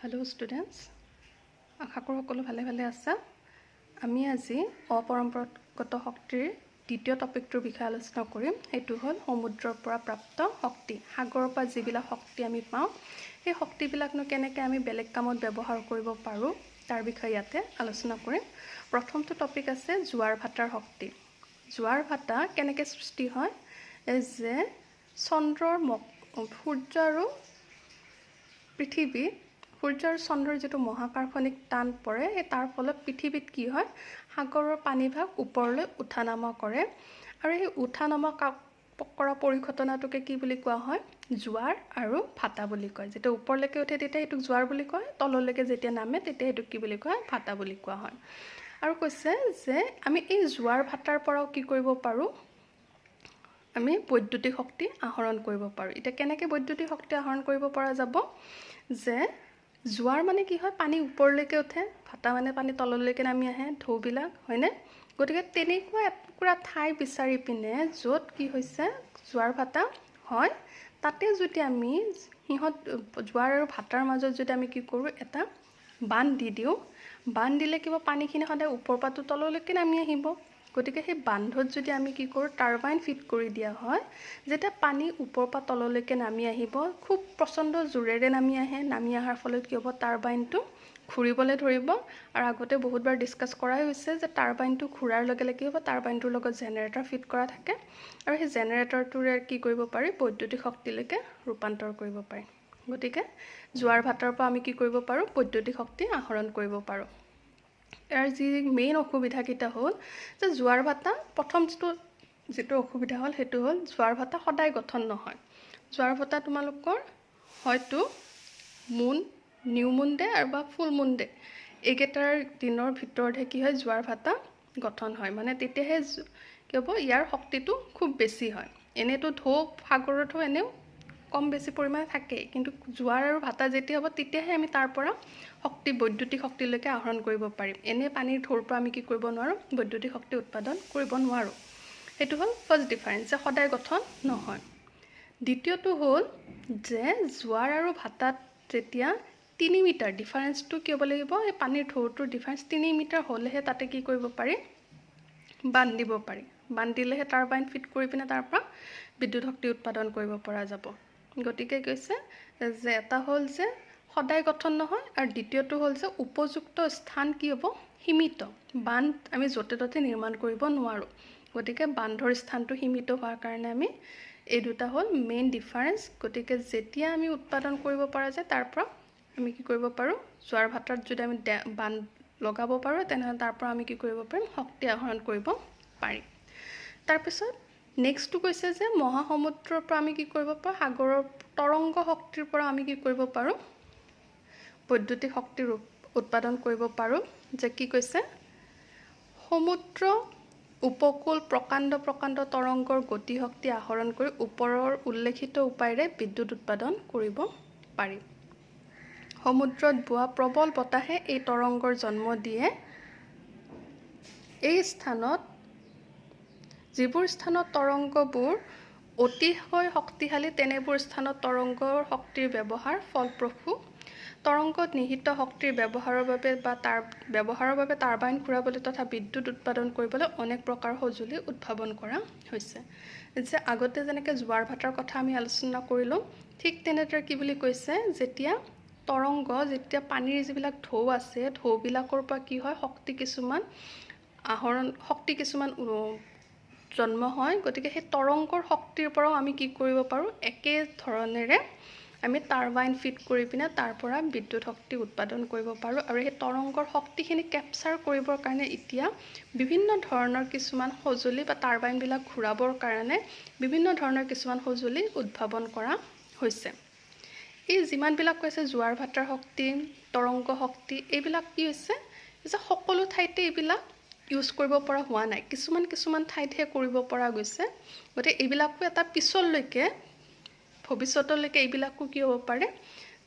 hello students आशा करो সকলো ভালে ভালে আছা আমি আজি অপৰম্পৰাগত শক্তিৰ দ্বিতীয় টপিকটোৰ বিষয়ে আলোচনা কৰিম এটো হল সমুদ্ৰৰ পৰা প্ৰাপ্ত শক্তি সাগৰৰ পৰা যিবিলাক শক্তি আমি পাওঁ এই শক্তিবিলাকনো কেনেকৈ আমি বেলেগ কামত ব্যৱহাৰ কৰিব পাৰো তাৰ বিষয়ে ইয়াতে আলোচনা কৰিম প্ৰথমটো টপিক আছে জোৱাৰ ভাটাৰ শক্তি জোৱাৰ ভাটা কেনেকৈ সৃষ্টি হয় যে চন্দ্ৰৰ সূৰ্য আৰু পৃথিৱী সূৰ্য আৰু চন্দ্ৰৰ যেটো মহাকাশনিক টান পৰে তাৰ ফলত পৃথিৱীত কি হয় সাগৰৰ পানীভাগ ওপৰলৈ উঠানামা কৰে আৰু এই উঠানামা কৰা পৰিঘটনাটোকে কি বুলি কোৱা হয় জোৱাৰ আৰু ভাটা বুলি কয় যেটা ওপৰলৈকে উঠে তেতিয়া এটো জোৱাৰ বুলি কয় তললৈকে যেতিয়া নামে তেতিয়া এটো কি বুলি কয় ভাটা বুলি কোৱা হয় আৰু কৈছে যে আমি এই জোৱাৰ ভাটাৰ পৰাও কি কৰিব পাৰো আমি বৈদ্যুতিক শক্তি আহৰণ কৰিব পাৰো এটা কেনেকৈ বৈদ্যুতিক শক্তি আহৰণ কৰিব পৰা যাব যে জোৱাৰ মানে কি হয় পানী ওপৰলৈকে উঠে ভাটা মানে পানী তললৈকে নামি আহে ঢৌবিলাক হয়নে গতিকে তেনেকুৱা এটুকুৰা ঠাই বিচাৰি পিনে য'ত কি হৈছে জোৱাৰ ভাটা হয় তাতে যদি আমি হিহত জোৱাৰ আৰু ভাটাৰ মাজত যদি আমি কি কৰো এটা বান্ধ দি দিও বান্ধ দিলে কিবা পানীখিনি সদায় ওপৰ পাতো তললৈকে নামি আহিব গতিকে সেই বান্ধত যদি আমি কি কৰো টাৰবাইন ফিট কৰি দিয়া হয় যেটা পানী ওপৰ পা তললৈকে নামি আহিব খুব প্ৰচণ্ড জোৰেৰে নামি আহে নামি আহাৰ ফলত কি হ'ব টাৰবাইনটো ঘুৰিবলৈ ধৰিব আৰু আগতে বহুতবাৰ ডিসকাস কৰা হৈছে যে টাৰবাইনটো ঘুৰাৰ লগে লগে কি হ'ব টাৰবাইনটোৰ লগত জেনাৰেটৰ ফিট কৰা থাকে আৰু সেই জেনাৰেটৰটোৰে কি কৰিব পাৰি বৈদ্যুতিক শক্তিলৈকে ৰূপান্তৰ কৰিব পাৰি গতিকে জোৱাৰ ভাটাৰ পৰা আমি কি কৰিব পাৰো বৈদ্যুতিক শক্তি আহৰণ কৰিব পাৰো ইয়াৰ যি মেইন অসুবিধা কিটা হল যে জোৱাৰ ভাটা প্ৰথম যেটো অসুবিধা হল হেতু হল জোৱাৰ ভাটা সদায় গঠন নহয় জোৱাৰ ভাটা তোমালোকৰ হয়তো মুন নিউ মুন ডে আৰু বা ফুল মুন ডে একেটাৰ দিনৰ ভিতৰতে কি হয় জোৱাৰ ভাটা গঠন হয় মানে তেতিয়াহে কি হ'ব ইয়াৰ শক্তিটো খুব বেছি হয় এনেটো ঢৌ সাগৰত এনেও কম বেছি পৰিমাণে থাকে কিন্তু জোৱাৰ আৰু ভাটা যেতিয়া হ'ব তেতিয়াহে আমি তাৰ পৰা শক্তি বৈদ্যুতিক শক্তিলৈকে আহৰণ কৰিব পাৰিম এনে পানীৰ ঢৌৰ পৰা আমি কি কৰিব নোৱাৰো বৈদ্যুতিক শক্তি উৎপাদন কৰিব নোৱাৰো এটো হল ফাৰ্স্ট ডিফাৰেন্স যে সদায় গঠন নহয় দ্বিতীয়টো হল যে জোৱাৰ আৰু ভাটাত যেতিয়া 3 মিটাৰ ডিফাৰেন্সটো কি হ'ব লাগিব এই পানীৰ ঢৌটোৰ ডিফাৰেন্স 3 মিটাৰ হলেহে তাতে কি কৰিব পাৰি বান্ধ দিব পাৰি বান্ধ দিলেহে টাৰবাইন ফিট কৰি পিনে তাৰ পৰা বিদ্যুৎ শক্তি উৎপাদন কৰিব পৰা যাব গতিকে কৈছে যে এটা হল যে সদায় গঠন নহয় আৰু দ্বিতীয়টো হল যে উপযুক্ত স্থান কি হ'ব সীমিত বান্ধ আমি যতে ততে নিৰ্মাণ কৰিব নোৱাৰো গতিকে বান্ধৰ স্থানটো সীমিত হোৱাৰ কাৰণে আমি এই দুটা হল মেইন ডিফাৰেন্স গতিকে যেতিয়া আমি উৎপাদন কৰিব পৰা যায় তাৰ পৰা আমি কি কৰিব পাৰো জোৱাৰ ভাটাত যদি আমি বান্ধ লগাব পাৰো তেনে তাৰ পৰা আমি কি কৰিব পাৰিম শক্তি আহৰণ কৰিব পাৰিম তাৰ পিছত নেক্সটটো কৈছে যে মহাসমুদ্ৰৰ পৰা আমি কি কৰিব পাৰো সাগৰৰ তৰংগ শক্তিৰ পৰা আমি কি কৰিব পাৰো বৈদ্যুতিক শক্তি উৎপাদন কৰিব পাৰো যে কি কৈছে সমুদ্ৰ উপকূল প্ৰকাণ্ড তৰংগৰ গতি শক্তি আহৰণ কৰি ওপৰৰ উল্লেখিত উপায়েৰে বিদ্যুৎ উৎপাদন কৰিব পাৰি সমুদ্ৰত বোৱা প্ৰবল বতাহে এই তৰংগৰ জন্ম দিয়ে এই স্থানত যিবোৰ স্থানত তৰংগবোৰ অতিশয় শক্তিশালী তেনেবোৰ স্থানত তৰংগৰ শক্তিৰ ব্যৱহাৰ ফলপ্ৰসূ তৰংগত নিহিত শক্তিৰ ব্যৱহাৰৰ বাবে টাৰবাইন ঘূৰাবলৈ তথা বিদ্যুৎ উৎপাদন কৰিবলৈ অনেক প্ৰকাৰ সঁজুলি উদ্ভাৱন কৰা হৈছে যে আগতে যেনেকৈ জোৱাৰ ভাটাৰ কথা আমি আলোচনা কৰিলো ঠিক তেনেদৰে কি বুলি কৈছে যেতিয়া তৰংগ যেতিয়া পানীৰ যিবিলাক ঢৌ আছে ঢৌবিলাকৰ পৰা কি হয় শক্তি কিছুমান জন্ম হয় গতিকে সেই তৰংগৰ শক্তিৰ পৰাও আমি কি কৰিব পাৰো একে ধৰণেৰে আমি টাৰবাইন ফিট কৰি পিনে তাৰ পৰা বিদ্যুৎ শক্তি উৎপাদন কৰিব পাৰো আৰু এই তৰংগৰ শক্তিখিনি ক্যাপচাৰ কৰিবৰ কাৰণে এতিয়া বিভিন্ন ধৰণৰ কিছুমান সঁজুলি বা টাৰবাইন বিলাক ঘূৰাবৰ কাৰণে বিভিন্ন ধৰণৰ কিছুমান সঁজুলি উদ্ভাৱন কৰা হৈছে এই যিমান বিলাক কৈছে জোৱাৰ ভাটাৰ শক্তি তৰংগ শক্তি এইবিলাক কি হৈছে যে সকলো ঠাইতে এইবিলাক ইউজ কৰিব পৰা হোৱা নাই কিছুমান ঠাইতহে কৰিব পৰা গৈছে গতে এইবিলাকো এটা পিছলৈকে ভৱিষ্যতলৈকে এইবিলাকো কি হ'ব পাৰে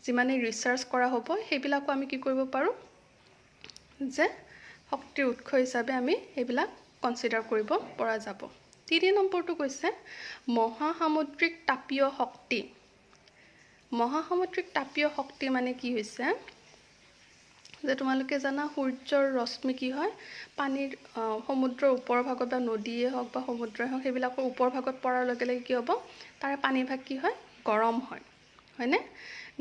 যিমানে ৰিসাৰ্চ কৰা হ'ব সেইবিলাকো আমি কি কৰিব পাৰো যে শক্তিৰ উৎস হিচাপে আমি এইবিলাক কনসিডাৰ কৰিব পৰা যাব 3 নম্বৰটো কৈছে মহাসামুদ্ৰিক তাপীয় শক্তি মানে কি হৈছে যে তোমালোকে জানা সূৰ্যৰ ৰশ্মি কি হয় পানীৰ সমুদ্ৰৰ ওপৰ ভাগত বা নদীয়ে হওক বা সমুদ্ৰই হওক সেইবিলাকৰ ওপৰ ভাগত পৰাৰ লগে লগে কি হ'ব তাৰে পানী ভাগ কি হয় গৰম হয় হয়নে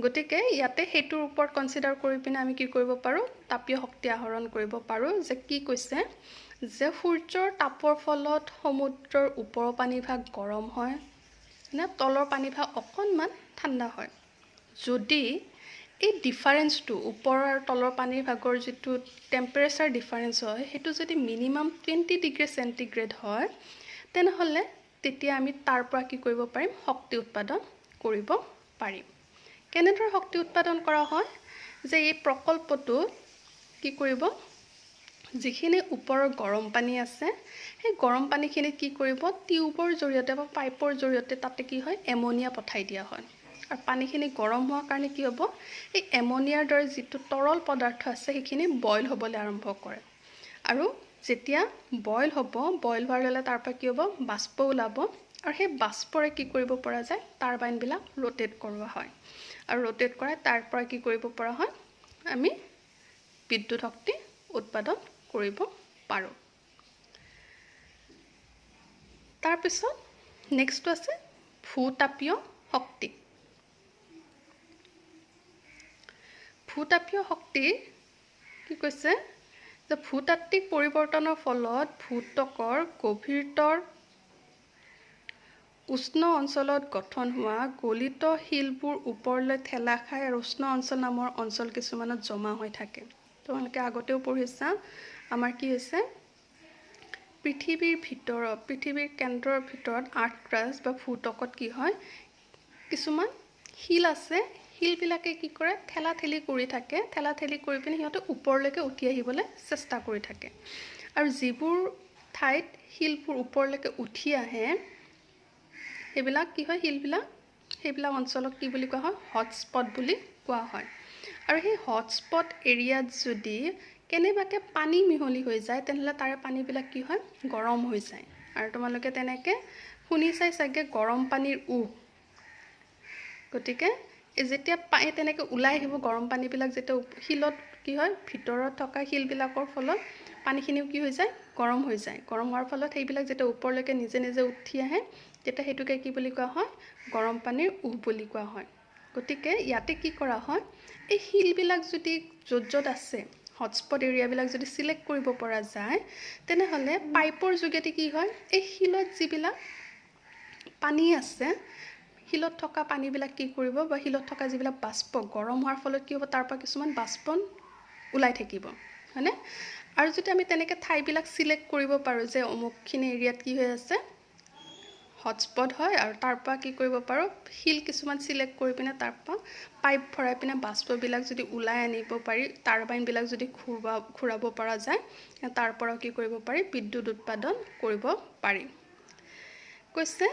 গতিকে ইয়াতে হেতুৰ ওপৰত কনসিডাৰ কৰি পিনে আমি কি কৰিব পাৰো তাপীয় শক্তি আহৰণ কৰিব পাৰো যে কি কৈছে যে সূৰ্যৰ তাপৰ ফলত সমুদ্ৰৰ ওপৰৰ পানী ভাগ গৰম হয় না তলৰ পানী ভাগ অকনমান ঠাণ্ডা হয় যদি এই ডিফাৰেন্সটো ওপৰ আৰু তলৰ পানীৰ ভাগৰ যেটো টেম্পাৰেচাৰ ডিফাৰেন্স হয় হেতু যদি মিনিমাম 20 ডিগ্ৰী সেন্টিগ্ৰেড হয় তেনেহলে তেতিয়া আমি তাৰ পৰা কি কৰিব পাৰিম শক্তি উৎপাদন কৰিব পাৰিম কেনেদৰে শক্তি উৎপাদন কৰা হয় যে এই প্ৰকল্পটো কি কৰিব যিখিনি ওপৰৰ গৰম পানী আছে সেই গৰম পানীখিনি কি কৰিব টিউবৰ জৰিয়তে বা পাইপৰ জৰিয়তে তাতে কি হয় এমোনিয়া পঠাই দিয়া হয় আৰু পানীখিনি গৰম হোৱাৰ কাৰণে কি হ'ব এই এমোনিয়াৰ দৰে যেটো তৰল পদাৰ্থ আছে সেইখিনি বইল হ'বলৈ আৰম্ভ কৰে আৰু যেতিয়া বইল হ'ব বইল হোৱাৰ লগে তাৰ পৰা কি হ'ব বাষ্প ওলাব আৰু সেই বাষ্পৰে কি কৰিব পৰা যায় টাৰবাইন বিলাক ৰোটেট কৰোৱা হয় আৰু ৰোটেট কৰাই তাৰ পৰা কি কৰিব পৰা হয় আমি বিদ্যুৎ শক্তি উৎপাদন কৰিব পাৰো তাৰ পিছত নেক্সট আছে ভূতাপীয় শক্তি ভূতাপীয় শক্তি কি কৈছে যে ভূতাত্ত্বিক পৰিৱৰ্তনৰ ফলত ভূত্বকৰ গভীৰতৰ উষ্ণ অঞ্চলত গঠন হোৱা গলিত শিলবোৰ ওপৰলৈ ঠেলা খাই আৰু উষ্ণ অঞ্চল নামৰ অঞ্চল কিছুমানত জমা হৈ থাকে তোমালোকে আগতেও পঢ়িছা আমাৰ কি হৈছে পৃথিৱীৰ কেন্দ্ৰৰ ভিতৰত আৰ্থ ক্ৰাষ্ট বা ভূত্বকত কি হয় কিছুমান শিল আছে শিলবিলাকে কি কৰে ঠেলা ঠেলি কৰি পিনে সিহঁতে ওপৰলৈকে উঠি আহিবলৈ চেষ্টা কৰি থাকে আৰু যিবোৰ ঠাইত শিলবোৰ ওপৰলৈকে উঠি আহে সেইবিলাক কি হয় সেইবিলাক অঞ্চলক কি বুলি কোৱা হয় হটস্পট বুলি কোৱা হয় আৰু সেই হটস্পট এৰিয়াত যদি কেনেবাকে পানী মিহলি হৈ যায় তেনেহলে তাৰে পানীবিলাক কি হয় গৰম হৈ যায় আৰু তোমালোকে তেনেকে শুনি চাই চাগে গৰম পানীৰ গতিকে যেতিয়া তেনেকে ওলাই আহিব গৰম পানীবিলাক যেতিয়া শিলত কি হয় ভিতৰত থকা শিলবিলাকৰ ফলত পানীখিনিও কি হৈ যায় গৰম হোৱাৰ ফলত সেইবিলাক যেতিয়া ওপৰলৈকে নিজে নিজে উঠি আহে তেতিয়া হেতুকে কি বুলি কোৱা হয় গৰম পানীৰ বুলি কোৱা হয় গতিকে ইয়াতে কি কৰা হয় এই শিলবিলাক যদি য'ত আছে হটস্পট এৰিয়াবিলাক যদি সিলেক্ট কৰিব পৰা যায় তেনেহলে পাইপৰ যোগেদি কি হয় এই শিলত যিবিলাক পানী আছে শিলত থকা পানীবিলাক কি কৰিব বা শিলত থকা যিবিলাক বাষ্প গৰম হোৱাৰ ফলত কি হ'ব তাৰ পৰা কিছুমান বাষ্প ওলাই থাকিব হয়নে আৰু যদি আমি তেনেকে ঠাইবিলাক সিলেক্ট কৰিব পাৰো যে অমুকখিনি এৰিয়াত কি হৈ আছে হটস্পট হয় আৰু তাৰ পৰা কি কৰিব পাৰো শিল কিছুমান সিলেক্ট কৰি পিনে তাৰ পৰা পাইপ ভৰাই পিনে বাষ্পবিলাক যদি ওলাই আনিব পাৰি টাৰবাইন বিলাক যদি ঘূৰাব পৰা যায় তাৰ পৰা কি কৰিব পাৰি বিদ্যুৎ উৎপাদন কৰিব পাৰি কৈছে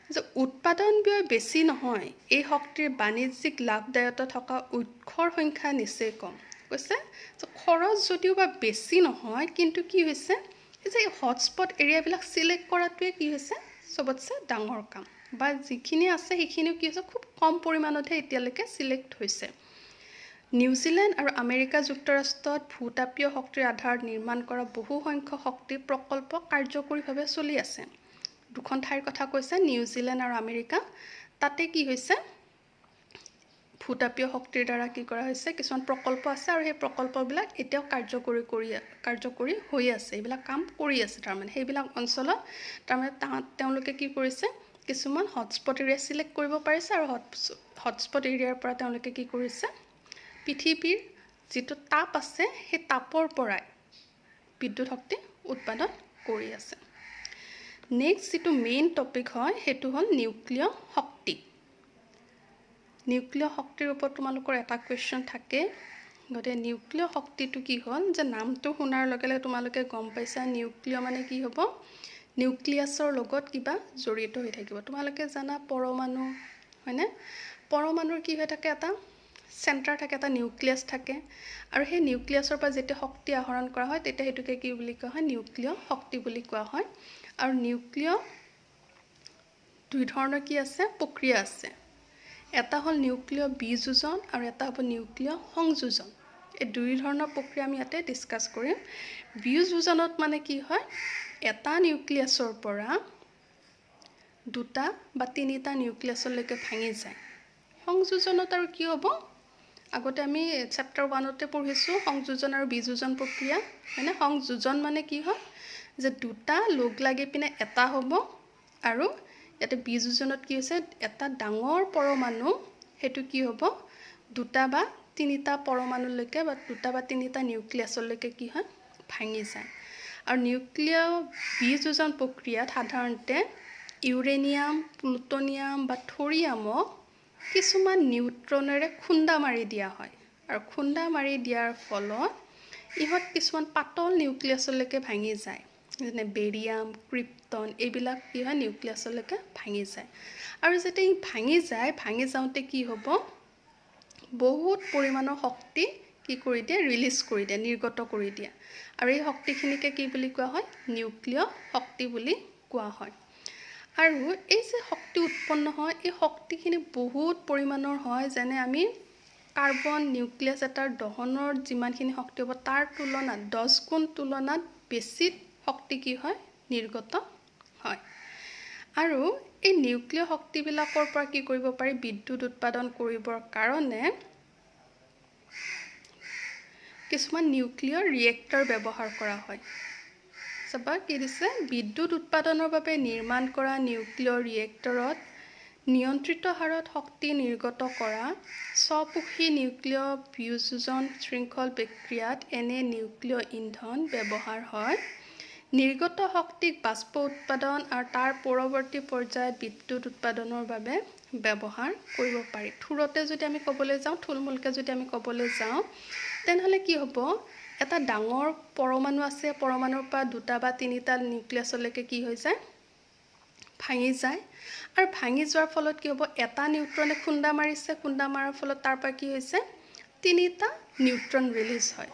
যে উৎপাদন ব্যয় বেছি নহয় এই শক্তিৰ বাণিজ্যিক লাভদায়কতা থকা উৎসৰ সংখ্যা নিশ্চয় কম কৈছে যে খৰচ যদিও বা বেছি নহয় কিন্তু কি হৈছে যে হটস্পট এৰিয়াবিলাক সিলেক্ট কৰাটোৱে কি হৈছে সবতছে ডাঙৰ কাম বা যিখিনি আছে সেইখিনিও কি হৈছে খুব কম পৰিমাণতহে এতিয়ালৈকে সিলেক্ট হৈছে নিউজিলেণ্ড আৰু আমেৰিকা যুক্তৰাষ্ট্ৰত ভূতাপীয় শক্তিৰ আধাৰত নিৰ্মাণ কৰা বহু সংখ্যক শক্তি প্ৰকল্প কাৰ্যকৰীভাৱে চলি আছে দুখন ঠাইৰ কথা কৈছে নিউজিলেণ্ড আৰু আমেৰিকা তাতে কি হৈছে ভূতাপীয় শক্তিৰ দ্বাৰা কি কৰা হৈছে কিছুমান প্ৰকল্প আছে আৰু সেই প্ৰকল্পবিলাক এতিয়াও কাৰ্যকৰী হৈ আছে এইবিলাক কাম কৰি আছে তাৰমানে সেইবিলাক অঞ্চলত তাৰমানে তেওঁলোকে কি কৰিছে কিছুমান হটস্পট এৰিয়া সিলেক্ট কৰিব পাৰিছে আৰু হটস্পট এৰিয়াৰ পৰা তেওঁলোকে কি কৰিছে পৃথিৱীৰ যেটো তাপ আছে সেই তাপৰ পৰাই বিদ্যুৎ শক্তি উৎপাদন কৰি আছে নেক্সট যেটো মেইন টপিক হয় হেতু হল নিউক্লিয় শক্তি নিউক্লিয় শক্তিৰ ওপৰত তোমালোকৰ এটা কোৱেশ্চন থাকে গতে নিউক্লিয় শক্তিটো কি হল যে নামটো শুনাৰ লগে লগে তোমালোকে গম পাইছা নিউক্লিয় মানে কি হ'ব নিউক্লিয়াছৰ লগত কিবা জড়িত হৈ থাকিব তোমালোকে জানা পৰমাণু হয়নে পৰমাণুৰ কি হৈ থাকে এটা চেণ্টাৰ থাকে এটা নিউক্লিয়াছ থাকে আৰু সেই নিউক্লিয়াছৰ পৰা যেতিয়া শক্তি আহৰণ কৰা হয় তেতিয়া হেতুকে কি বুলি কোৱা হয় নিউক্লিয় শক্তি বুলি কোৱা হয় আৰু নিউক্লিয় দুই ধৰণৰ কি আছে প্ৰক্ৰিয়া আছে এটা হল নিউক্লিয় বিযোজন আৰু এটা হ'ব নিউক্লিয় সংযোজন এই দুই ধৰণৰ প্ৰক্ৰিয়া আমি ইয়াতে ডিছকাছ কৰিম বিয়োজোজনত মানে কি হয় এটা নিউক্লিয়াছৰ পৰা দুটা বা তিনিটা নিউক্লিয়াছলৈকে ভাঙি যায় সংযোজনত আৰু কি হ'ব আগতে আমি চেপ্টাৰ 1তে পঢ়িছোঁ সংযোজন আৰু বিযোজন প্ৰক্ৰিয়া মানে সংযোজন মানে কি হয় যে দুটা লগ লাগি পিনে এটা হ'ব আৰু ইয়াতে বিযোজনত কি হৈছে এটা ডাঙৰ পৰমাণু হেতু কি হ'ব দুটা বা তিনিটা পৰমাণুলৈকে বা দুটা বা তিনিটা নিউক্লিয়াছলৈকে কি হয় ভাঙি যায় আৰু নিউক্লিয়াৰ বিযোজন প্ৰক্ৰিয়াত সাধাৰণতে ইউৰেনিয়াম প্লুটনিয়াম বা থৰিয়ামক কিছুমান নিউট্ৰনেৰে খুন্দা মাৰি দিয়া হয় আৰু খুন্দা মাৰি দিয়াৰ ফলত ইহঁত কিছুমান পাতল নিউক্লিয়াছলৈকে ভাঙি যায় যেনে বেৰিয়াম ক্ৰিপ্টন এইবিলাক কি হয় নিউক্লিয়াছলৈকে ভাঙি যায় আৰু যেতিয়া ভাঙি যাওঁতে কি হ'ব বহুত পৰিমাণৰ শক্তি কি কৰি দিয়ে ৰিলিজ কৰি দিয়ে নিৰ্গত কৰি দিয়ে আৰু এই শক্তিখিনিকে কি বুলি কোৱা হয় নিউক্লিয় শক্তি বুলি কোৱা হয় আৰু এই যে শক্তি উৎপন্ন হয় এই শক্তিখিনি বহুত পৰিমাণৰ হয় যেনে আমি কাৰ্বন নিউক্লিয়াছ এটাৰ দহনৰ যিমানখিনি শক্তি হ'ব তাৰ তুলনাত 10 গুণ তুলনাত বেছি শক্তি কি হয় নিৰ্গত হয় আৰু এই নিউক্লিয় শক্তিবিলাকৰ পৰা কি কৰিব পাৰি বিদ্যুৎ উৎপাদন কৰিবৰ কাৰণে কিছুমান নিউক্লিয়াৰ ৰিয়েক্টৰ ব্যৱহাৰ কৰা হয় চাবা কি দিছে বিদ্যুৎ উৎপাদনৰ বাবে নিৰ্মাণ কৰা নিউক্লিয়াৰ ৰিয়েক্টৰত নিয়ন্ত্ৰিত হাৰত শক্তি নিৰ্গত কৰা স্বপোষী নিউক্লিয় বিয়োজন শৃংখল প্ৰক্ৰিয়াত এনে নিউক্লিয় ইন্ধন ব্যৱহাৰ হয় নিৰ্গত শক্তিক বাষ্প উৎপাদন আৰু তাৰ পৰৱৰ্তী পৰ্যায়ত বিদ্যুৎ উৎপাদনৰ বাবে ব্যৱহাৰ কৰিব পাৰি থুৰতে যদি আমি ক'বলৈ যাওঁ থুলমূলকৈ যদি আমি ক'বলৈ যাওঁ তেনেহ'লে কি হ'ব এটা ডাঙৰ পৰমাণু আছে পৰমাণুৰ পৰা দুটা বা তিনিটা নিউক্লিয়াছলৈকে কি হৈ যায় ভাঙি যায় আৰু ভাঙি যোৱাৰ ফলত কি হ'ব এটা নিউট্ৰনে খুন্দা মাৰিছে খুন্দা মাৰাৰ ফলত তাৰ পৰা কি হৈছে তিনিটা নিউট্ৰন ৰিলিজ হয়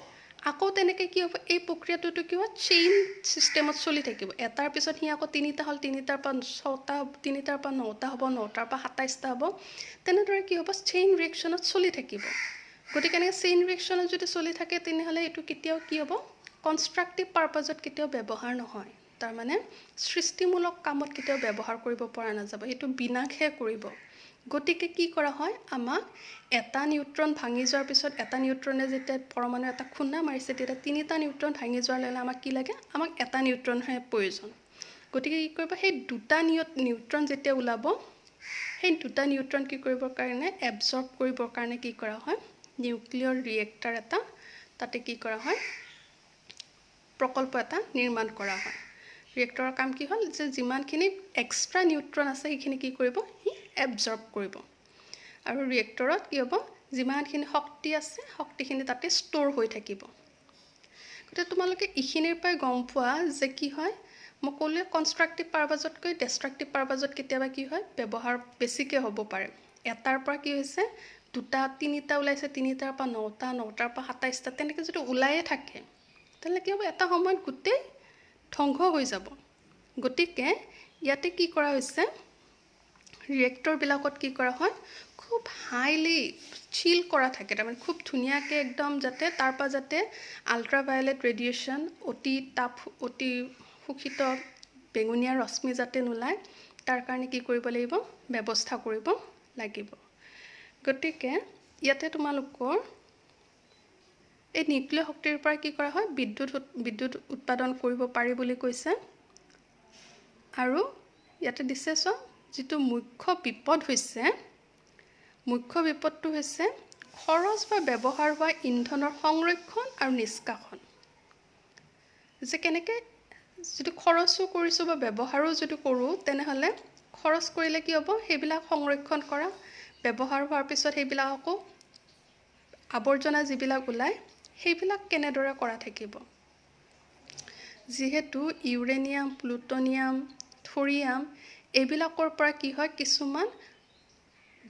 আকৌ তেনেকৈ কি হ'ব এই প্ৰক্ৰিয়াটোতো কি হ'ব চেইন চিষ্টেমত চলি থাকিব এটাৰ পিছত সি আকৌ তিনিটা হ'ল তিনিটাৰ পৰা 6টা তিনিটাৰ পৰা 9টা হ'ব 9টাৰ পৰা 27টা হ'ব তেনেদৰে কি হ'ব চেইন ৰিয়েকশ্যনত চলি থাকিব গতিকে এনেকৈ চেইন ৰিয়েকশ্যনত যদি চলি থাকে তেনেহ'লে এইটো কেতিয়াও কি হ'ব কনষ্ট্ৰাক্টিভ পাৰপাজত কেতিয়াও ব্যৱহাৰ নহয় তাৰমানে সৃষ্টিমূলক কামত কেতিয়াও ব্যৱহাৰ কৰিব পৰা নাযাব সেইটো বিনাশে কৰিব গতিকে কি কৰা হয় আমাক এটা নিউট্ৰন ভাঙি যোৱাৰ পিছত এটা নিউট্ৰনে যেতিয়া পৰমাণু এটা খুন্দা মাৰিছে তেতিয়া তিনিটা নিউট্ৰন ভাঙি যোৱাৰ লগে আমাক কি লাগে আমাক এটা নিউট্ৰনহে প্ৰয়োজন গতিকে কি কৰিব সেই দুটা নিউট্ৰন যেতিয়া ওলাব সেই দুটা নিউট্ৰন কি কৰিবৰ কাৰণে এবজৰ্ব কৰিবৰ কাৰণে কি কৰা হয় নিউক্লিয়াৰ ৰিয়েক্টৰ এটা তাতে কি কৰা হয় প্ৰকল্প এটা নিৰ্মাণ কৰা হয় ৰিয়েক্টৰৰ কাম কি হ'ল যে যিমানখিনি এক্সট্ৰা নিউট্ৰন আছে সেইখিনি কি কৰিব সি এবজৰ্ব কৰিব আৰু ৰিয়েক্টৰত কি হ'ব যিমানখিনি শক্তি আছে শক্তিখিনি তাতে ষ্ট'ৰ হৈ থাকিব গতিকে তোমালোকে এইখিনিৰ পৰাই গম পোৱা যে কি হয় মই ক'লোৱে কনষ্ট্ৰাক্টিভ পাৰপাজতকৈ ডেষ্ট্ৰাক্টিভ পাৰপাজত কেতিয়াবা কি হয় ব্যৱহাৰ বেছিকৈ হ'ব পাৰে এটাৰ পৰা কি হৈছে দুটা তিনিটা ওলাইছে তিনিটাৰ পৰা 9টা 9টাৰ পৰা 27টা তেনেকৈ যদি ওলায়ে থাকে তেতিয়াহ'লে কি হ'ব এটা সময়ত গোটেই ধ্বংস হৈ যাব গতিকে ইয়াতে কি কৰা হৈছে ৰিয়েক্টৰবিলাকত কি কৰা হয় খুব হাইলি চিল কৰা থাকে তাৰমানে খুব ধুনীয়াকৈ একদম যাতে তাৰ পৰা যাতে আল্ট্ৰাভায়োলেট ৰেডিয়েশ্যন অতি শোষিত বেঙুনীয়া ৰশ্মি যাতে নোলায় তাৰ কাৰণে কি কৰিব লাগিব ব্যৱস্থা কৰিব লাগিব গতিকে ইয়াতে তোমালোকৰ এই নিউক্লিয় শক্তিৰ পৰা কি কৰা হয় বিদ্যুৎ উৎপাদন কৰিব পাৰি বুলি কৈছে আৰু ইয়াতে দিছে চোৱা যিটো মুখ্য বিপদটো হৈছে খৰচ বা ব্যৱহাৰ হোৱা ইন্ধনৰ সংৰক্ষণ আৰু নিষ্কাশন যে কেনেকৈ যদি খৰচো কৰিছোঁ বা ব্যৱহাৰো যদি কৰোঁ তেনেহ'লে খৰচ কৰিলে কি হ'ব সেইবিলাক সংৰক্ষণ কৰা ব্যৱহাৰ হোৱাৰ পিছত সেইবিলাক আকৌ আৱৰ্জনা যিবিলাক ওলায় সেইবিলাক কেনেদৰে কৰা থাকিব যিহেতু ইউৰেনিয়াম প্লুটনিয়াম থৰিয়াম এইবিলাকৰ পৰা কি হয় কিছুমান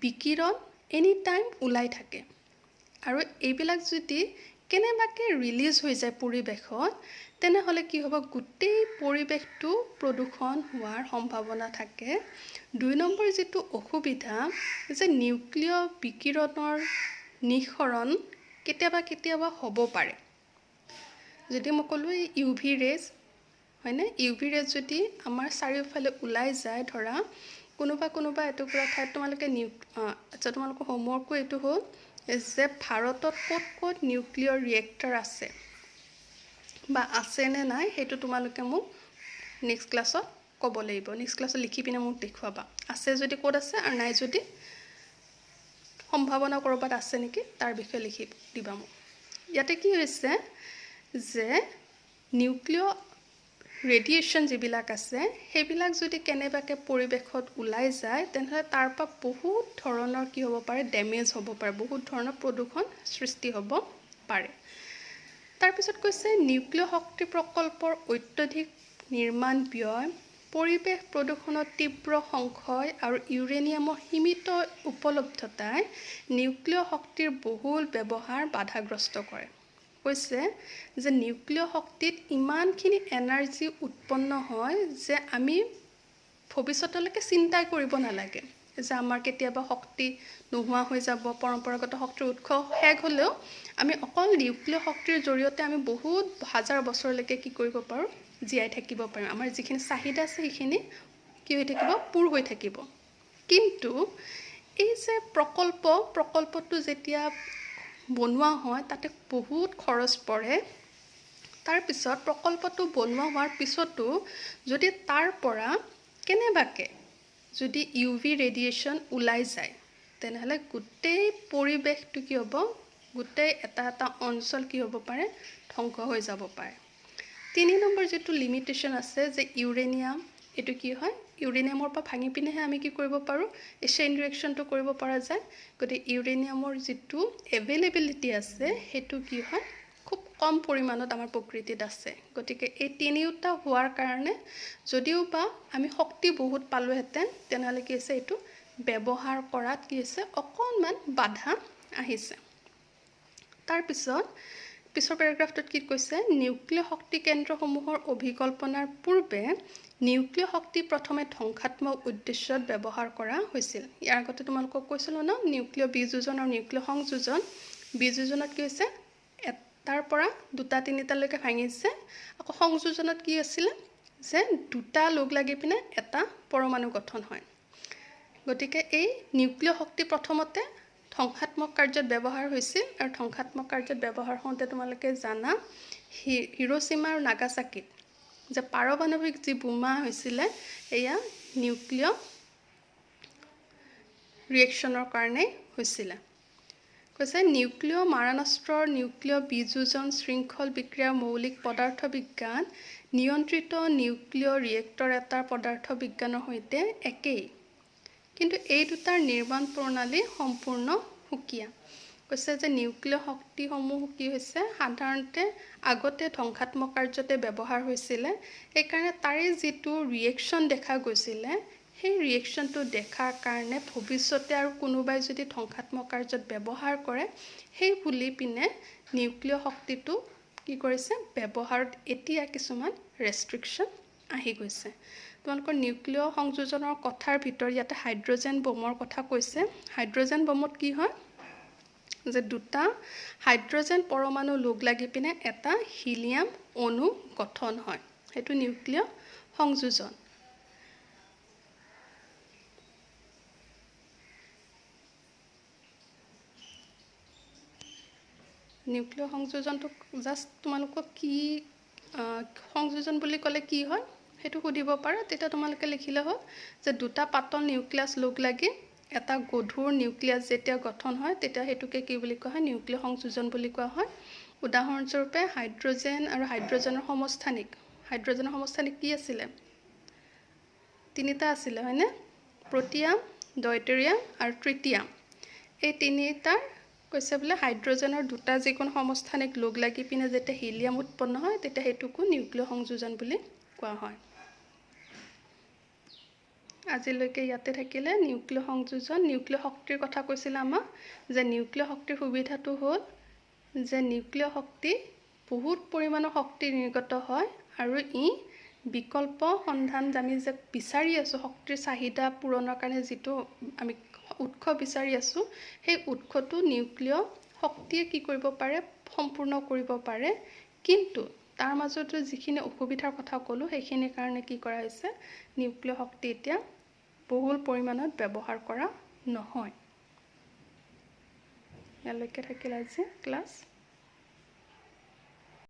বিকিৰণ এনি টাইম ওলাই থাকে আৰু এইবিলাক যদি কেনেবাকৈ ৰিলিজ হৈ যায় পৰিৱেশত তেনেহ'লে কি হ'ব গোটেই পৰিৱেশটো প্ৰদূষণ হোৱাৰ সম্ভাৱনা থাকে 2 নম্বৰ যিটো অসুবিধা যে নিউক্লিয় বিকিৰণৰ নিঃসৰণ কেতিয়াবা হ'ব পাৰে যদি মই ক'লোঁ UV ৰেজ হয়নে UV ৰেজ যদি আমাৰ চাৰিওফালে ওলাই যায় ধৰা কোনোবা এটুকুৰা ঠাইত তোমালোকে আচ্ছা তোমালোকৰ হোমৱৰ্কো এইটো হ'ল যে ভাৰতত ক'ত নিউক্লিয়াৰ ৰিয়েক্টৰ আছে বা আছে নে নাই সেইটো তোমালোকে মোক নেক্সট ক্লাছত ক'ব লাগিব নেক্সট ক্লাছত লিখি পিনে মোক দেখুৱাবা আছে যদি ক'ত আছে আৰু নাই যদি সম্ভাৱনা কৰবাত আছে নেকি তাৰ বিষয়ে লিখি দিবা মোক ইয়াতে কি হৈছে যে নিউক্লিয়াৰ ৰেডিয়েশ্যন যিবিলাক আছে সেইবিলাক যদি কেনেবাকৈ পৰিৱেশত ওলাই যায় তেনেহ'লে তাৰ পৰা বহুত ধৰণৰ কি হ'ব পাৰে ডেমেজ হ'ব পাৰে বহুত ধৰণৰ প্ৰদূষণ সৃষ্টি হ'ব পাৰে তাৰপিছত কৈছে নিউক্লিয়াৰ শক্তি প্ৰকল্পৰ অত্যধিক নিৰ্মাণ ব্যয় পৰিৱেশ প্ৰদূষণৰ তীব্ৰ সংক্ষয় আৰু ইউৰেনিয়ামৰ সীমিত উপলব্ধতাই নিউক্লিয়াৰ শক্তিৰ বহুল ব্যৱহাৰ বাধাগ্ৰস্ত কৰে কৈছে যে নিউক্লিয়াৰ শক্তিত ইমানখিনি এনাৰ্জি উৎপন্ন হয় যে আমি ভৱিষ্যতলৈকে চিন্তাই কৰিব নালাগে যে আমাৰ কেতিয়াবা শক্তি নোহোৱা হৈ যাব পৰম্পৰাগত শক্তিৰ উৎস শেষ হ'লেও আমি অকল নিউক্লিয়াৰ শক্তিৰ জৰিয়তে আমি বহুত হাজাৰ বছৰলৈকে কি কৰিব পাৰোঁ জীয়াই থাকিব পাৰিম আমাৰ যিখিনি চাহিদা আছে সেইখিনি কি হৈ থাকিব পূৰ হৈ থাকিব কিন্তু এই যে প্ৰকল্পটো যেতিয়া বনোৱা হয় তাতে বহুত খৰচ পৰে তাৰপিছত প্ৰকল্পটো বনোৱা হোৱাৰ পিছতো যদি তাৰ পৰা কেনেবাকৈ যদি UV ৰেডিয়েশ্যন ওলাই যায় তেনেহ'লে গোটেই পৰিৱেশটো কি হ'ব গোটেই এটা অঞ্চল কি হ'ব পাৰে ধ্বংস হৈ যাব পাৰে 3 নম্বৰ যেটো লিমিটেশন আছে যে ইউৰেনিয়াম এটো কি হয় ইউৰেনিয়ামৰ পৰা ভাঙি পিনেহে আমি কি কৰিব পাৰো এই চেইন ৰিঅ্যাকশনটো কৰিব পৰা যায় গতি ইউৰেনিয়ামৰ যেটো এভেইলেবিলিটি আছে হেতু কি হয় খুব কম পৰিমাণত আমাৰ প্ৰকৃতিত আছে গতিকে এই তিনিটা হোৱাৰ কাৰণে যদিও বা আমি শক্তি বহুত পালোহেতেন তেনেহলে কি আছে এটো ব্যৱহাৰ কৰাত কি আছে অকনমান বাধা আহিছে তাৰ পিছৰ প্যাৰাগ্ৰাফটোত কি কৈছে নিউক্লিয়াৰ শক্তি কেন্দ্ৰসমূহৰ অভিকল্পনাৰ পূৰ্বে নিউক্লিয়াৰ শক্তি প্ৰথমে ধ্বংসাত্মক উদ্দেশ্যত ব্যৱহাৰ কৰা হৈছিল ইয়াৰ আগতে তোমালোকক কৈছিল না নিউক্লিয়াৰ বিযোজন আৰু নিউক্লিয়াৰ সংযোজন বিযোজনত কি হৈছে তাৰ পৰা দুটা তিনিটা লৈকে ভাঙিছে আকৌ সংযোজনত কি আছিল যে দুটা লগ লাগি পিনে এটা পৰমাণু গঠন হয় গতিকে এই নিউক্লিয়াৰ শক্তি প্ৰথমতে ধ্বংসাত্মক কাৰ্যত ব্যৱহাৰ হৈছিল আৰু ধ্বংসাত্মক কাৰ্যত ব্যৱহাৰ হওঁতে তোমালোকে জানা হিৰোশ্বিমা আৰু নাগাসাকিত যে পাৰমাণৱিক যি বোমা হৈছিল এয়া নিউক্লিয়াৰ ৰিঅ্যাকশনৰ কাৰণে হৈছিল কৈছে নিউক্লিয়াৰ মাৰণাস্ত্ৰৰ নিউক্লিয়াৰ বিযোজন শৃংখল বিক্ৰিয়াৰ মৌলিক পদাৰ্থ বিজ্ঞান নিয়ন্ত্ৰিত নিউক্লিয়াৰ ৰিয়েক্টৰ এটাৰ পদাৰ্থ বিজ্ঞানৰ সৈতে একেই কিন্তু এই দুটাৰ নিৰ্মাণ প্ৰণালী সম্পূৰ্ণ সুকীয়া কৈছে যে নিউক্লিয়াৰ শক্তিসমূহ কি হৈছে সাধাৰণতে আগতে ধ্বংসাত্মক কাৰ্যতে ব্যৱহাৰ হৈছিল এই কাৰণে তাৰে যেটো ৰিঅ্যাকশন দেখা গৈছিল সেই ৰিঅ্যাকশনটো দেখাৰ কাৰণে ভৱিষ্যতে আৰু কোনোবাই যদি ধ্বংসাত্মক কাৰ্যত ব্যৱহাৰ কৰে সেই বুলি পিনে নিউক্লিয়াৰ শক্তিটো কি কৰিছে ব্যৱহাৰত এতিয়া কিছুমান ৰেষ্ট্ৰিকচন আহি গৈছে তোমালোকৰ নিউক্লিয়াৰ সংযোজনৰ কথাৰ ভিতৰ ইয়াতে হাইড্ৰোজেন বমৰ কথা কৈছে হাইড্ৰোজেন বমত কি হয় যে দুটা হাইড্ৰোজেন পৰমাণু লগ লাগি পিনে এটা হিলিয়াম অণু গঠন হয় হেতু নিউক্লিয়াৰ সংযোজন নিউক্লিয়াৰ সংযোজনটো জাস্ট তোমালোকক কি সংযোজন বুলি ক'লে কি হয় হেতু সুধিব পাৰা তেতিয়া তোমালোকে লিখিলে হ'ল যে দুটা পাতল নিউক্লিয়াছ লগ লাগি এটা গধুৰ নিউক্লিয়াছ যেতিয়া গঠন হয় তেতিয়া হেতুকে কি বুলি কোৱা হয় নিউক্লিয়াৰ সংযোজন বুলি কোৱা হয় উদাহৰণস্বৰূপে হাইড্ৰোজেন আৰু হাইড্ৰোজেনৰ সমস্থানিক কি আছিল তিনিটা আছিল হয়নে প্ৰটিয়াম ডয়টেৰিয়াম আৰু ট্ৰিটিয়াম এই তিনিটাৰ কৈছে বলে হাইড্ৰোজেনৰ দুটা যিকোন সমস্থানিক লগ লাগি পিনে যেতিয়া হিলিয়াম উৎপন্ন হয় তেতিয়া হেতুকো নিউক্লিয়াৰ সংযোজন বুলি কোৱা হয় আজিলৈকে ইয়াতে থাকিলে নিউক্লিয়াৰ সংযোজন নিউক্লিয়াৰ শক্তিৰ কথা কৈছিল আমাক যে নিউক্লিয়াৰ শক্তিৰ সুবিধাটো হ'ল যে নিউক্লিয়াৰ শক্তি বহুত পৰিমাণৰ শক্তি নিৰ্গত হয় আৰু ই বিকল্প সন্ধান আমি যে বিচাৰি আছো শক্তিৰ চাহিদা পূৰণৰ কাৰণে যেটো আমি উৎস বিচাৰি আছো সেই উৎসটো নিউক্লিয়াৰ শক্তিয়ে কি কৰিব পাৰে সম্পূৰ্ণ কৰিব পাৰে কিন্তু তাৰ মাজতো যিখিনি অসুবিধাৰ কথা ক'লোঁ সেইখিনিৰ কাৰণে কি কৰা হৈছে নিউক্লিয় শক্তি এতিয়া বহুল পৰিমাণত ব্যৱহাৰ কৰা নহয় ইয়ালৈকে থাকিল আজি ক্লাছ